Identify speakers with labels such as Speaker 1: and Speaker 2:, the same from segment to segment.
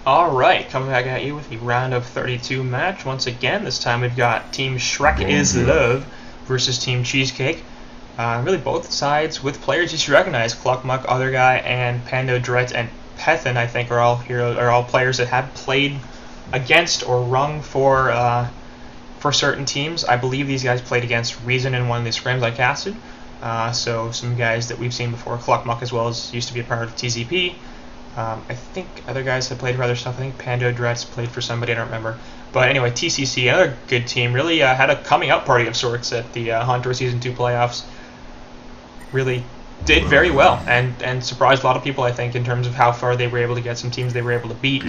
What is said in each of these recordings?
Speaker 1: Alright, coming back at you with the round of 32 match once again. This time we've got Team Shrek is Love versus Team Cheesecake. Really both sides with players you should recognize. Cluckmuck, Other Guy, and Pando Dret and Pethin, I think, are all players that have played against or rung for certain teams. I believe these guys played against Reason in one of the scrims I casted. So some guys that we've seen before. Cluckmuck as well as used to be a part of TCP. I think other guys have played for other stuff. I think Pando Dret's played for somebody, I don't remember. But anyway, TCC, another good team, really had a coming up party of sorts at the Hontor Season 2 playoffs. Really did very well and surprised a lot of people, I think, in terms of how far they were able to get, some teams they were able to beat.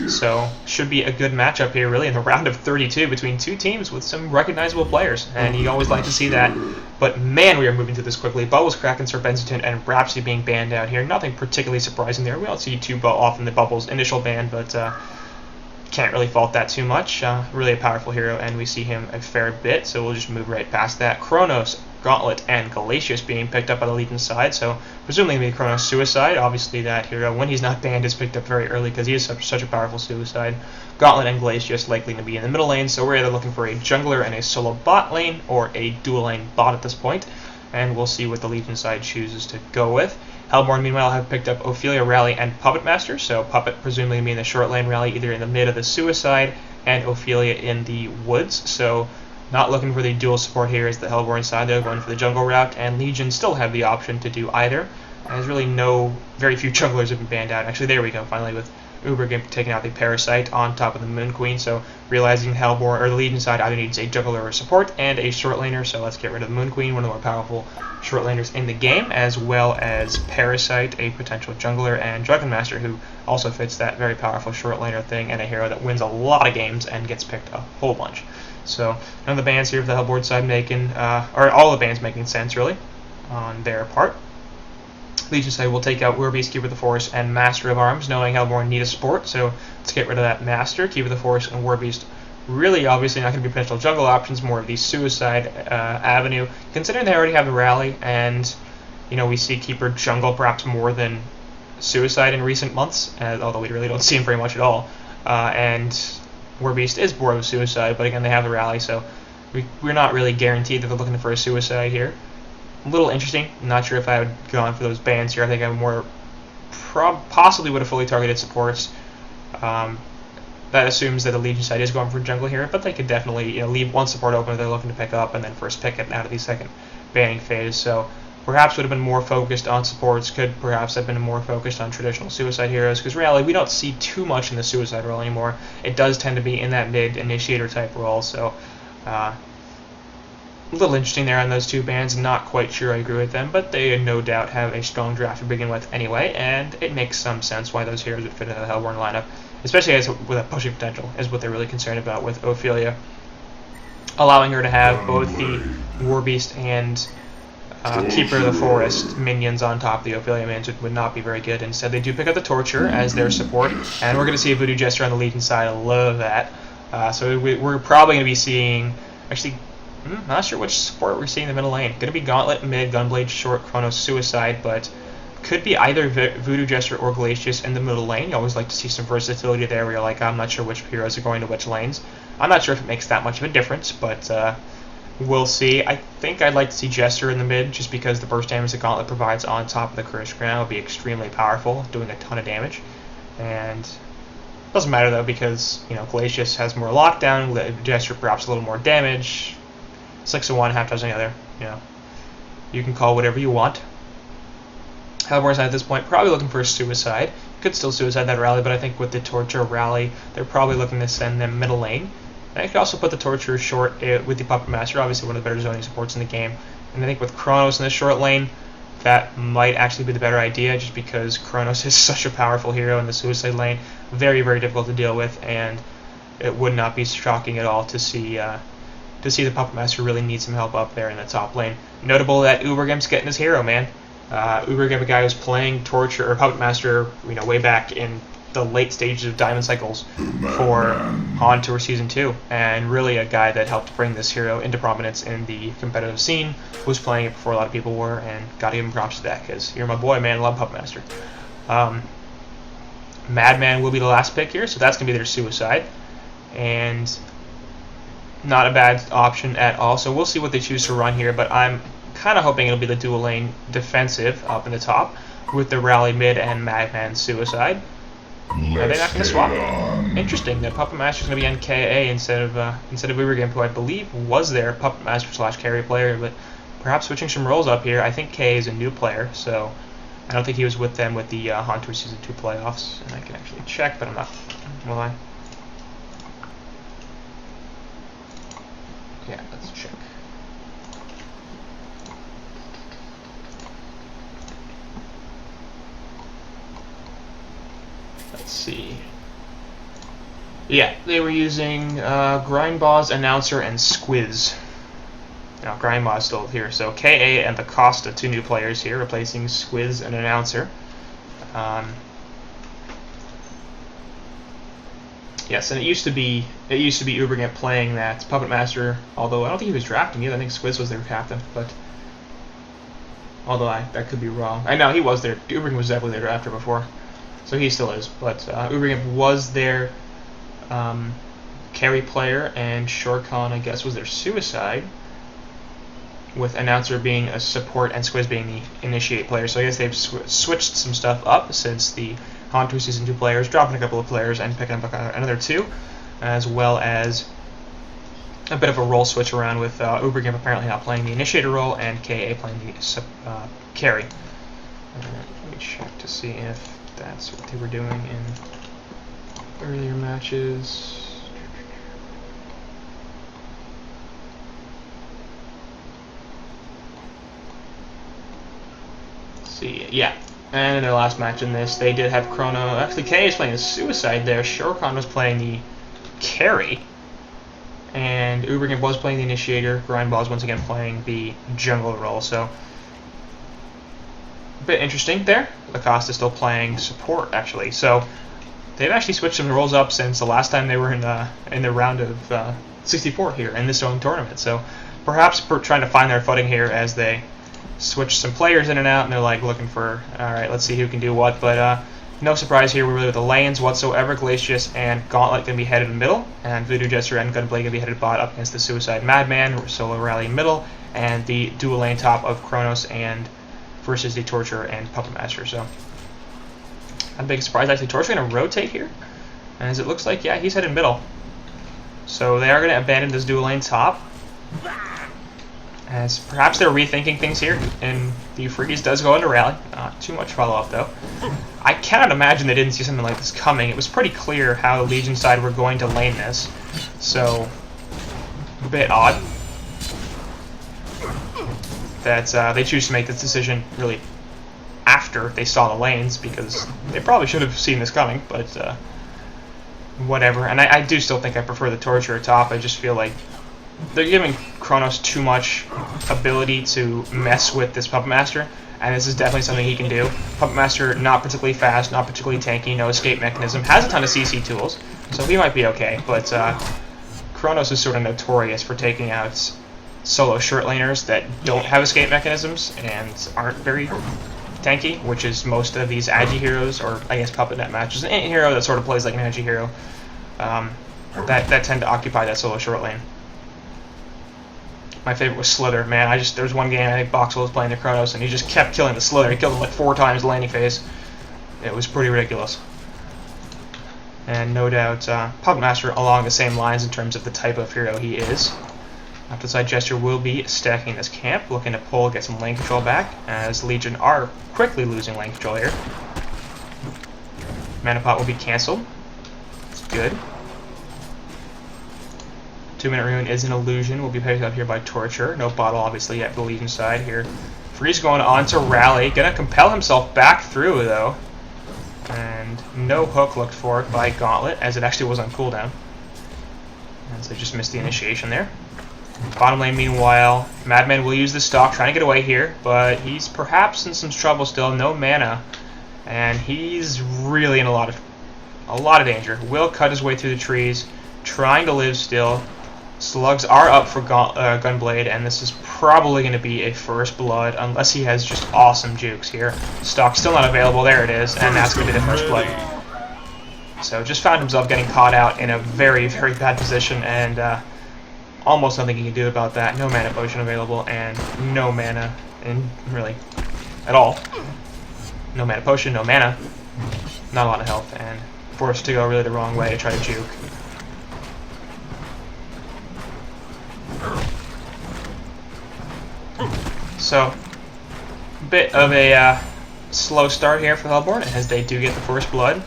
Speaker 1: So should be a good matchup here, really, in the round of 32 between two teams with some recognizable players, and you always like to see that. But man, we are moving through this quickly. Bubbles, Kraken, Serpensiton, and Rhapsody being banned out here. Nothing particularly surprising there. We don't see too often the Bubbles initial ban, but can't really fault that too much. Really a powerful hero, and we see him a fair bit, so we'll just move right past that. Kronos, Gauntlet, and Glacius being picked up by the Legion side, so presumably going to be Kronos Suicide. Obviously that hero, when he's not banned, is picked up very early because he is such a powerful Suicide. Gauntlet and Glacius likely to be in the middle lane, so we're either looking for a jungler and a solo bot lane, or a dual lane bot at this point, and we'll see what the Legion side chooses to go with. Hellborn, meanwhile, have picked up Ophelia, Rally, and Puppet Master, so Puppet presumably being in the short lane, Rally either in the mid of the Suicide, and Ophelia in the woods, so not looking for the dual support here as the Hellborn side, though, going for the jungle route, and Legion still have the option to do either. There's really very few junglers have been banned out. Actually, there we go, finally, with Uber taking out the Parasite on top of the Moon Queen, so realizing Hellborn, or the Legion side, either needs a jungler or support, and a short laner, so let's get rid of the Moon Queen, one of the more powerful short laners in the game, as well as Parasite, a potential jungler, and Dragon Master, who also fits that very powerful short laner thing, and a hero that wins a lot of games and gets picked a whole bunch. So none of the bans here for the Hellborn side making, or all the bans making sense, really, on their part. Legion side will take out Warbeast, Keeper of the Forest, and Master of Arms, knowing Hellborn need a support, so let's get rid of that Master. Keeper of the Forest and Warbeast really obviously not going to be potential jungle options, more of the Suicide avenue, considering they already have the Rally, and we see Keeper jungle perhaps more than Suicide in recent months, although we really don't see him very much at all, and Warbeast is more of a Suicide, but again they have the Rally, so we're not really guaranteed that they're looking for a Suicide here. A little interesting. I'm not sure if I would have gone for those bans here. I think I possibly would have fully targeted supports. That assumes that the Legion side is going for jungle here, but they could definitely leave one support open if they're looking to pick up, and then first pick it out of the second banning phase. So perhaps would have been more focused on supports, could perhaps have been more focused on traditional Suicide heroes, because really we don't see too much in the Suicide role anymore. It does tend to be in that mid initiator type role, so a little interesting there on those two bans. Not quite sure I agree with them, but they no doubt have a strong draft to begin with anyway, and it makes some sense why those heroes would fit into the Hellborn lineup, especially with a pushing potential, is what they're really concerned about with Ophelia. Allowing her to have both the Warbeast and Keeper of the Forest minions on top of the Ophelia minions would not be very good. Instead, they do pick up the Torture as their support, and we're going to see a Voodoo Jester on the Legion side. I love that. So we're probably going to be seeing, actually, not sure which support we're seeing in the middle lane. Going to be Gauntlet, mid, Gunblade, short, Kronos, Suicide, but could be either Voodoo Jester or Glacius in the middle lane. You always like to see some versatility there where you're like, I'm not sure which heroes are going to which lanes. I'm not sure if it makes that much of a difference, but we'll see. I think I'd like to see Jester in the mid, just because the burst damage that Gauntlet provides on top of the Cursed Crown would be extremely powerful, doing a ton of damage. And doesn't matter though, because Glacius has more lockdown, Jester perhaps a little more damage. 6 of one, half dozen the other. You can call whatever you want. Hellborn side at this point probably looking for a Suicide. Could still Suicide that Rally, but I think with the Torture Rally, they're probably looking to send them middle lane. And I could also put the Torture short with the Puppet Master, obviously one of the better zoning supports in the game. And I think with Kronos in the short lane, that might actually be the better idea, just because Kronos is such a powerful hero in the Suicide lane. Very, very difficult to deal with, and it would not be shocking at all to see the Puppet Master really need some help up there in the top lane. Notable that Ubergim's getting his hero, man. Ubergim, a guy who's playing Torture or Puppet Master, way back in the late stages of Diamond Cycles for On Tour Season 2, and really a guy that helped bring this hero into prominence in the competitive scene, was playing it before a lot of people were, and gotta give him props to that, because you're my boy, man, love Puppet Master. Madman will be the last pick here, so that's going to be their suicide. And not a bad option at all. So we'll see what they choose to run here, but I'm kind of hoping it'll be the dual lane defensive up in the top with the rally mid and Madman suicide. Are they not going to swap? Interesting. The Puppet Master is going to be NKA instead of Ubergimp, who I believe was their Puppet Master / carry player, but perhaps switching some roles up here. I think KA is a new player, so I don't think he was with them with the Haunter Season 2 playoffs. And I can actually check, but I'm not. Will I? Yeah, let's check. Let's see. Yeah, they were using Grindboss, Announcer, and Squiz. Now, Grindboss still here, so KA and the Costa, 2 new players here, replacing Squiz and Announcer. Yes, and it used to be Ubergimp playing that Puppet Master, although I don't think he was drafting either. I think Squiz was their captain, but although that could be wrong. I know he was there. Ubergimp was definitely their drafter before, so he still is. But Ubergimp was their carry player, and Shorkhan, I guess, was their suicide, with Announcer being a support and Squiz being the initiate player. So I guess they've switched some stuff up since the Haunter Season 2 players, dropping a couple of players and picking up another 2, as well as a bit of a role switch around with Ubergimp apparently not playing the initiator role and KA playing the carry. Let me check to see if that's what they were doing in earlier matches. See, yeah, and in their last match in this, they did have Chrono. Actually, KA is playing the suicide there. Shorkhan was playing the carry, and Ubergimp was playing the initiator. Grindball is once again playing the jungle role. So, a bit interesting there. Lacoste is still playing support, actually. So, they've actually switched some roles up since the last time they were in the round of 64 here in this own tournament. So, perhaps trying to find their footing here as they switch some players in and out, and they're like looking for, alright, let's see who can do what. But no surprise here, we're really with the lanes whatsoever. Glacius and Gauntlet going to be headed in middle, and Voodoo Jester and Gunblade going to be headed bot up against the Suicide Madman, Solo Rally middle, and the dual lane top of Kronos and versus the Torturer and Puppet Master. So, a big surprise. Actually, Torturer going to rotate here, and as it looks like, yeah, he's headed middle. So they are going to abandon this dual lane top, as perhaps they're rethinking things here, and the Euphrates does go into rally. Not too much follow-up, though. I cannot imagine they didn't see something like this coming. It was pretty clear how the Legion side were going to lane this, so a bit odd that they choose to make this decision really after they saw the lanes, because they probably should have seen this coming, but whatever. And I do still think I prefer the Torturer top. I just feel like they're giving Kronos too much ability to mess with this Puppet Master, and this is definitely something he can do. Puppet Master, not particularly fast, not particularly tanky, no escape mechanism, has a ton of CC tools, so he might be okay, but Kronos is sort of notorious for taking out solo short laners that don't have escape mechanisms and aren't very tanky, which is most of these Agi heroes, or I guess Puppet Net matches. Any hero that sort of plays like an Agi hero, that tend to occupy that solo short lane. My favorite was Slither. Man, there was one game, I think Boxel was playing the Kronos, and he just kept killing the Slither. He killed him like 4 times landing phase. It was pretty ridiculous. And no doubt, Puppet Master along the same lines in terms of the type of hero he is. Outside Jester will be stacking this camp, looking to pull, get some lane control back, as Legion are quickly losing lane control here. Mana Pot will be cancelled. It's good. 2-minute rune is an illusion. Will be picked up here by Torture. No bottle, obviously, at the Legion side here. Freeze going on to rally. Gonna compel himself back through, though. And no hook looked for it by Gauntlet, as it actually was on cooldown. And so just missed the initiation there. Bottom lane, meanwhile, Madman will use the stock, trying to get away here, but he's perhaps in some trouble still. No mana, and he's really in a lot of danger. Will cut his way through the trees, trying to live still. Slugs are up for Gunblade, and this is probably going to be a first blood, unless he has just awesome jukes here. Stock still not available. There it is, and that's going to be the first blood. So just found himself getting caught out in a very, very bad position, and almost nothing he can do about that. No mana potion available, and no mana, in really, at all. No mana potion, no mana, not a lot of health, and forced to go really the wrong way to try to juke. So, bit of a slow start here for Hellborn, as they do get the first blood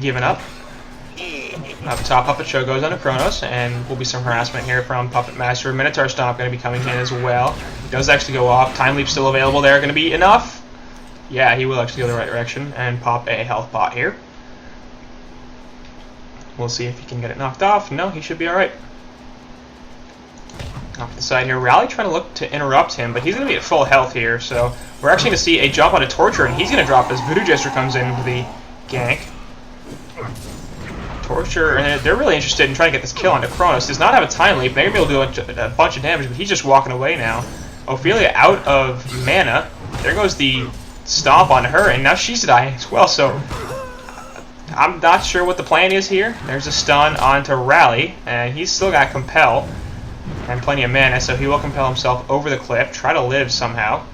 Speaker 1: given up. Up top, Puppet Show goes onto Kronos, and will be some harassment here from Puppet Master. Minotaur Stomp going to be coming in as well. He does actually go off. Time Leap still available there. Going to be enough. Yeah, he will actually go the right direction and pop a health pot here. We'll see if he can get it knocked off. No, he should be alright. Off the side here, Rally trying to look to interrupt him, but he's going to be at full health here, so we're actually going to see a jump on a Torture, and he's going to drop as Voodoo Jester comes in with the gank. Torture, and they're really interested in trying to get this kill onto Kronos. Does not have a time leap. They're going to be able to do a bunch of damage, but he's just walking away now. Ophelia out of mana. There goes the stomp on her, and now she's dying as well, so I'm not sure what the plan is here. There's a stun onto Rally, and he's still got Compel and plenty of mana, so he will compel himself over the cliff, try to live somehow.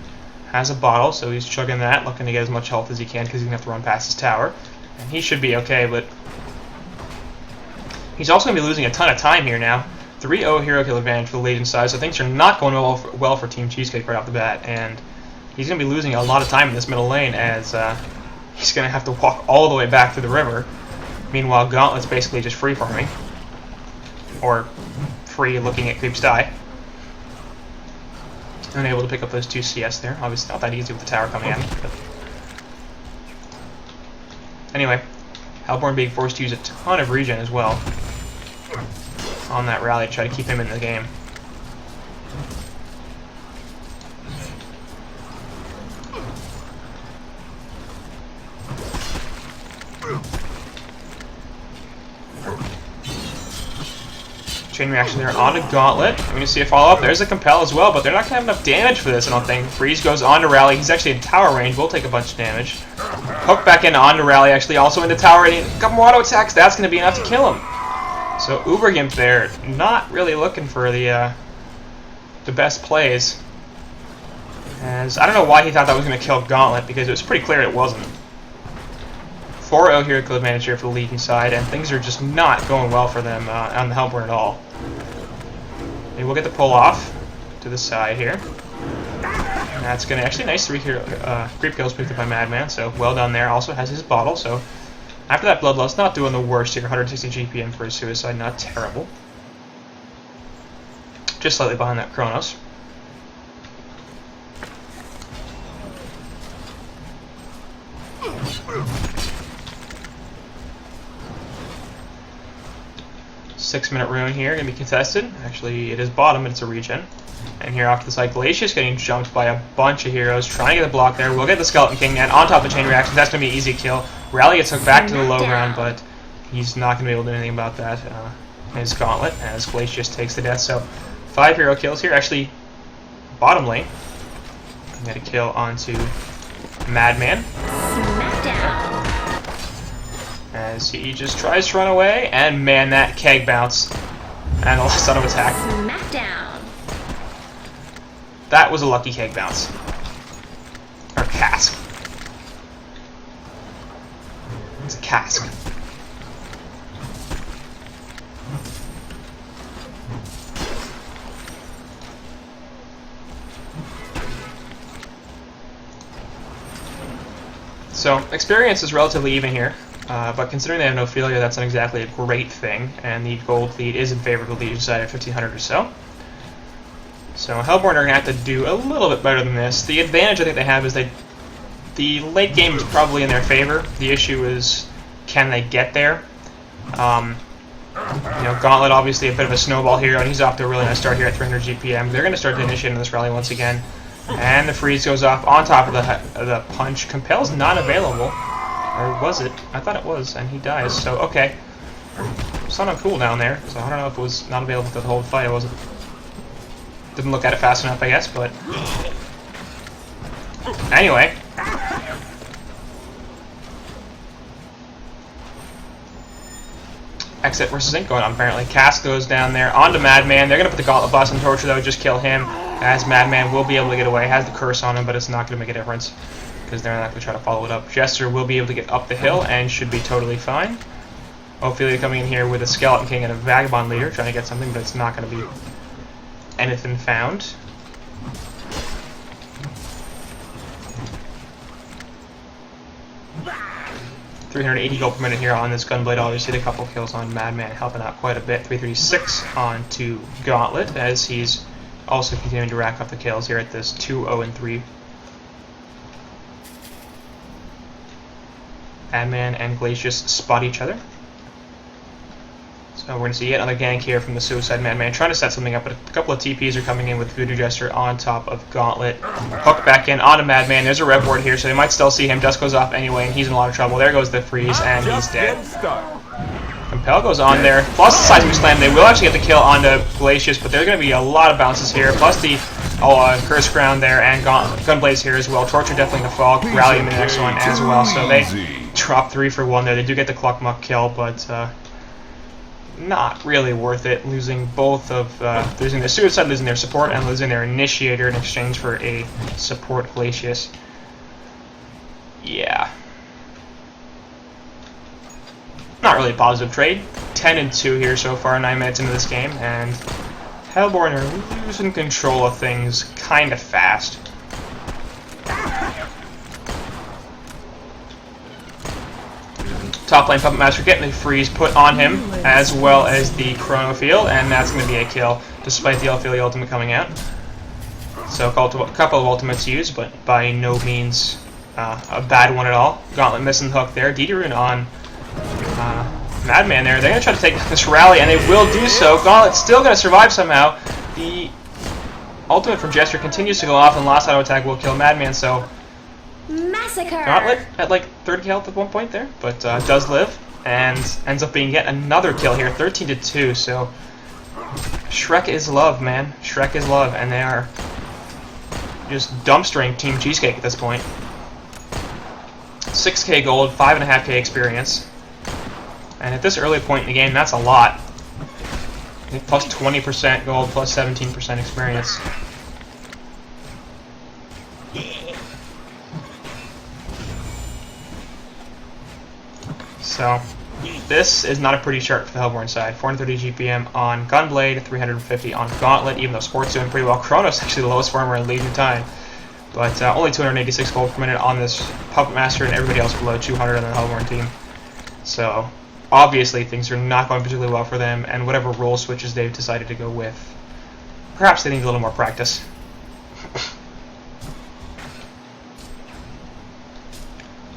Speaker 1: Has a bottle, so he's chugging that, looking to get as much health as he can because he's going to have to run past his tower. And he should be okay, but he's also going to be losing a ton of time here now. 3-0 hero kill advantage for the Legion side, so things are not going well for Team Cheesecake right off the bat, and he's going to be losing a lot of time in this middle lane as he's going to have to walk all the way back to the river. Meanwhile, Gauntlet's basically just free farming. Or free looking at creeps die. Unable to pick up those 2 CS there. Obviously not that easy with the tower coming in. But anyway, Hellborn being forced to use a ton of regen as well on that Rally to try to keep him in the game. Chain reaction there on a Gauntlet. I'm going to see a follow-up. There's a Compel as well, but they're not going to have enough damage for this, I don't think. Freeze goes on to Rally. He's actually in tower range. Will take a bunch of damage. Hook back in on to Rally, actually also into tower range. A couple more auto attacks. That's going to be enough to kill him. So Uber Gimp there, not really looking for the best plays. As I don't know why he thought that was going to kill Gauntlet, because it was pretty clear it wasn't. 4-0 hero kill advantage here for the Legion side, and things are just not going well for them on the Hellborn at all. They will get the pull off to the side here. And that's going to actually nice 3 creep kills picked up by Madman, so well done there. Also has his bottle, so after that Bloodlust, not doing the worst here. 160 GPM for his suicide, not terrible. Just slightly behind that Kronos. Six-minute rune here, going to be contested. Actually, it is bottom, but it's a regen. And here off to the side, Glacius getting jumped by a bunch of heroes, trying to get the block there. We'll get the Skeleton King, and on top of chain reactions, that's going to be an easy kill. Rally gets hooked back to the low ground, but he's not going to be able to do anything about that. His Gauntlet, as Glacius takes the death. So, 5 hero kills here. Actually, bottom lane. Get a kill onto Madman. As he just tries to run away, and man, that keg bounce and a lot of attack.
Speaker 2: Smackdown.
Speaker 1: That was a lucky keg bounce. Or cask. It's a cask. So, experience is relatively even here. But considering they have no Ophelia, that's not exactly a great thing, and the gold lead is in favor of the Legion side at 1500 or so. So Hellborn are going to have to do a little bit better than this. The advantage I think they have is the late game is probably in their favor. The issue is, can they get there? You know, Gauntlet obviously a bit of a snowball hero, and he's off to a really nice start here at 300 GPM. They're going to start to initiate this rally once again, and the freeze goes off on top of the punch. Compel's not available. Or was it? I thought it was, and he dies, so okay. It's not on cooldown there, so I don't know if it was not available to the whole fight. Didn't look at it fast enough, I guess, but anyway. exit versus Zinc going on apparently. Cass goes down there onto Madman. They're going to put the Gauntlet Bust on Torture though, just kill him, as Madman will be able to get away. Has the curse on him, but it's not going to make a difference because they're not going to try to follow it up. Jester will be able to get up the hill and should be totally fine. Ophelia coming in here with a Skeleton King and a Vagabond Leader, trying to get something, but it's not going to be anything found. $380 gold per minute here on this Gunblade. Obviously, the couple kills on Madman helping out quite a bit. 336 on to Gauntlet, as he's also continuing to rack up the kills here at this 2-0-3. Madman and Glacius spot each other. So we're going to see yet another gank here from the Suicide Madman, trying to set something up, but a couple of TPs are coming in with Voodoo Jester on top of Gauntlet. Hook back in onto Madman. There's a Rev Ward here, so they might still see him. Dust goes off anyway, and he's in a lot of trouble. There goes the freeze, and he's dead. Compel goes on there, plus the Seismic Slam. They will actually get the kill onto Glacius, but there's going to be a lot of bounces here, plus the Curse Crown there, and Gunblade's here as well. Torture definitely to fall, Rally him in the next one as well, so they drop 3 for 1 there. They do get the Cluckmuck kill, but not really worth it, losing both of losing their Suicide, losing their support, and losing their Initiator in exchange for a support Glacius. Yeah. Not really a positive trade. 10-2 here so far, 9 minutes into this game, and Hellborn are losing control of things kind of fast. Top lane Puppet Master getting the freeze put on him, as well as the Chrono Field, and that's going to be a kill, despite the Ophelia ultimate coming out. So a couple of ultimates used, but by no means a bad one at all. Gauntlet missing the hook there. Diderun on Madman there. They're going to try to take this rally, and they will do so. Gauntlet's still going to survive somehow. The ultimate from Jester continues to go off, and last auto attack will kill Madman, so
Speaker 2: Massacre!
Speaker 1: Gauntlet at like 30 health at one point there, but does live, and ends up being yet another kill here, 13-2, so Shrek is love, man. Shrek is love, and they are just dumpstering Team Cheesecake at this point. 6k gold, 5.5k experience, and at this early point in the game, that's a lot. Plus 20% gold, plus 17% experience. So, this is not a pretty chart for the Hellborn side. 430 GPM on Gunblade, 350 on Gauntlet, even though Sport's doing pretty well. Chronos actually the lowest farmer and leading the time. But only 286 gold per minute on this Puppet Master, and everybody else below 200 on the Hellborn team. So, obviously things are not going particularly well for them, and whatever role switches they've decided to go with, perhaps they need a little more practice.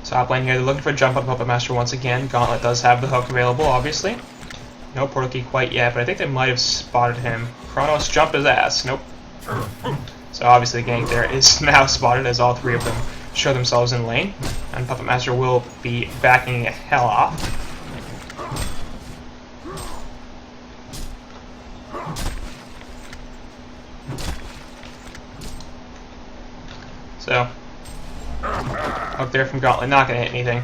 Speaker 1: Top lane here, they're looking for a jump on Puppet Master once again. Gauntlet does have the hook available, obviously. No portal key quite yet, but I think they might have spotted him. Chronos jump his ass. Nope. So obviously the gank there is now spotted as all 3 of them show themselves in lane. And Puppet Master will be backing hell off. So, up there from Gauntlet, not going to hit anything.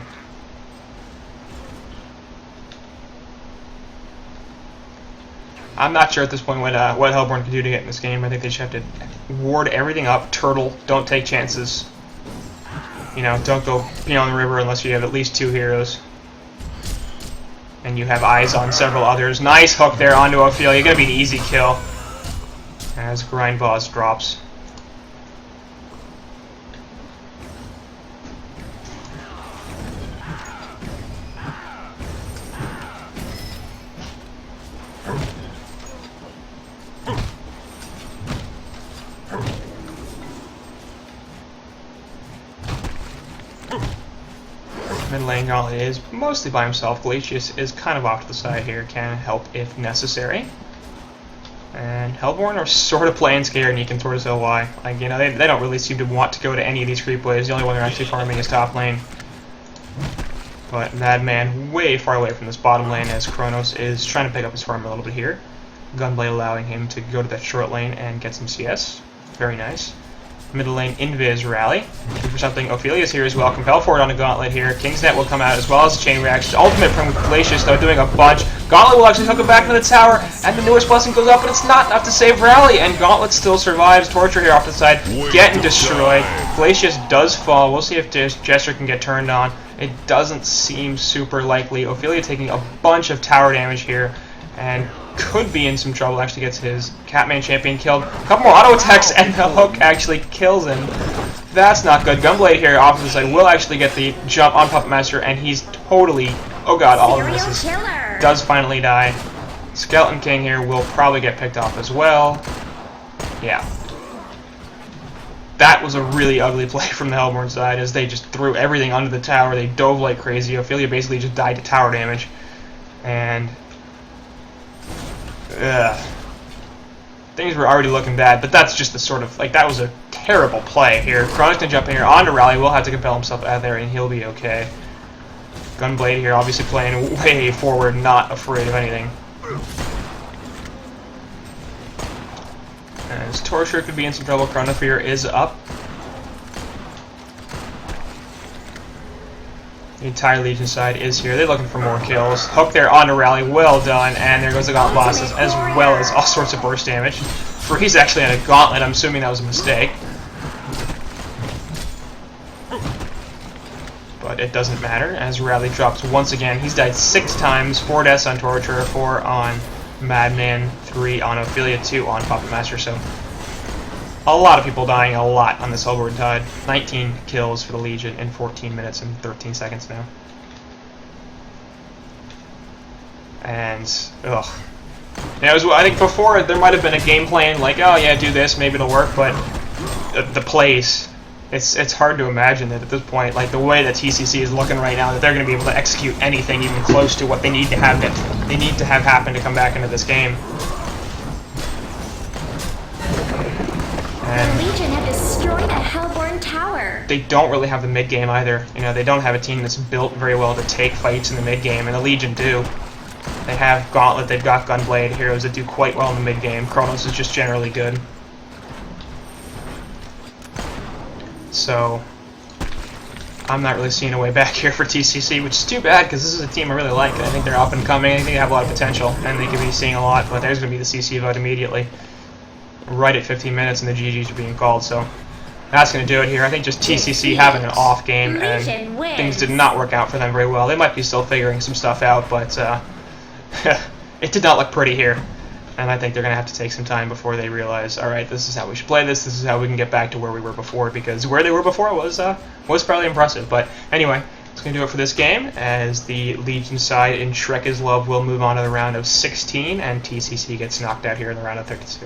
Speaker 1: I'm not sure at this point what Hellborn can do to get in this game. I think they just have to ward everything up, turtle, don't take chances. You know, don't go beyond the river unless you have at least 2 heroes. And you have eyes on several others. Nice hook there onto Ophelia. Going to be an easy kill as Grind Boss drops. Mid lane Gauntlet is mostly by himself. Glacius is kind of off to the side here, can help if necessary. And Hellborn are sort of playing scared, and you can sort of tell why. Like, you know, they don't really seem to want to go to any of these creep waves. The only one they're actually farming is top lane. But Madman way far away from this bottom lane, as Chronos is trying to pick up his farm a little bit here. Gunblade allowing him to go to that short lane and get some CS. Very nice. Middle lane Invis Rally. Looking for something. Ophelia's here as well. Compel forward on a Gauntlet here. Kingsnet will come out as well as Chain Reaction. Ultimate from Glacius though doing a bunch. Gauntlet will actually hook it back into the tower, and the newest blessing goes up, but it's not enough to save Rally, and Gauntlet still survives. Torture here off the side, getting destroyed. Glacius does fall. We'll see if Jester can get turned on. It doesn't seem super likely. Ophelia taking a bunch of tower damage here, and could be in some trouble. Actually gets his Catman champion killed. A couple more auto attacks, and the hook actually kills him. That's not good. Gunblade here off to the side will actually get the jump on Puppet Master, and he's totally... Oh god, all of this does finally die. Skeleton King here will probably get picked off as well. Yeah. That was a really ugly play from the Hellborn side, as they just threw everything under the tower. They dove like crazy. Ophelia basically just died to tower damage. And... things were already looking bad, but that's just the sort of... Like, that was a terrible play here. Carnage can jump in here onto Rally. Will have to compel himself out of there, and he'll be okay. Gunblade here, obviously playing way forward, not afraid of anything. As Torture could be in some trouble, Chronofear is up. The entire Legion side is here. They're looking for more kills. Hook there onto Rally, well done, and there goes the Gauntlet bosses, as well as all sorts of burst damage. Freeze actually on a Gauntlet, I'm assuming that was a mistake. But it doesn't matter, as Rally drops once again. He's died 6 times, 4 deaths on Torture, 4 on Madman, 3 on Ophelia, 2 on Puppet Master, so a lot of people dying a lot on this Hellborn tide. 19 kills for the Legion in 14 minutes and 13 seconds now. And, ugh. Yeah, I think before there might have been a game plan, like, oh yeah, do this, maybe it'll work, but the plays... It's hard to imagine that at this point, like the way that TCC is looking right now, that they're going to be able to execute anything even close to what they need to have happen to come back into this game.
Speaker 2: The Legion have destroyed a Hellborn tower.
Speaker 1: They don't really have the mid game either. You know, they don't have a team that's built very well to take fights in the mid game, and the Legion do. They have Gauntlet, they've got Gunblade, heroes that do quite well in the mid game. Kronos is just generally good. So, I'm not really seeing a way back here for TCC, which is too bad, because this is a team I really like. I think they're up and coming, I think they have a lot of potential, and they could be seeing a lot, but there's going to be the CC vote immediately. Right at 15 minutes, and the GGs are being called, so that's going to do it here. I think just TCC having an off game, and things did not work out for them very well. They might be still figuring some stuff out, but it did not look pretty here. And I think they're going to have to take some time before they realize, alright, this is how we should play this is how we can get back to where we were before, because where they were before was fairly impressive. But anyway, that's going to do it for this game, as the Legion side in Shrek is Love will move on to the round of 16, and TCC gets knocked out here in the round of 32.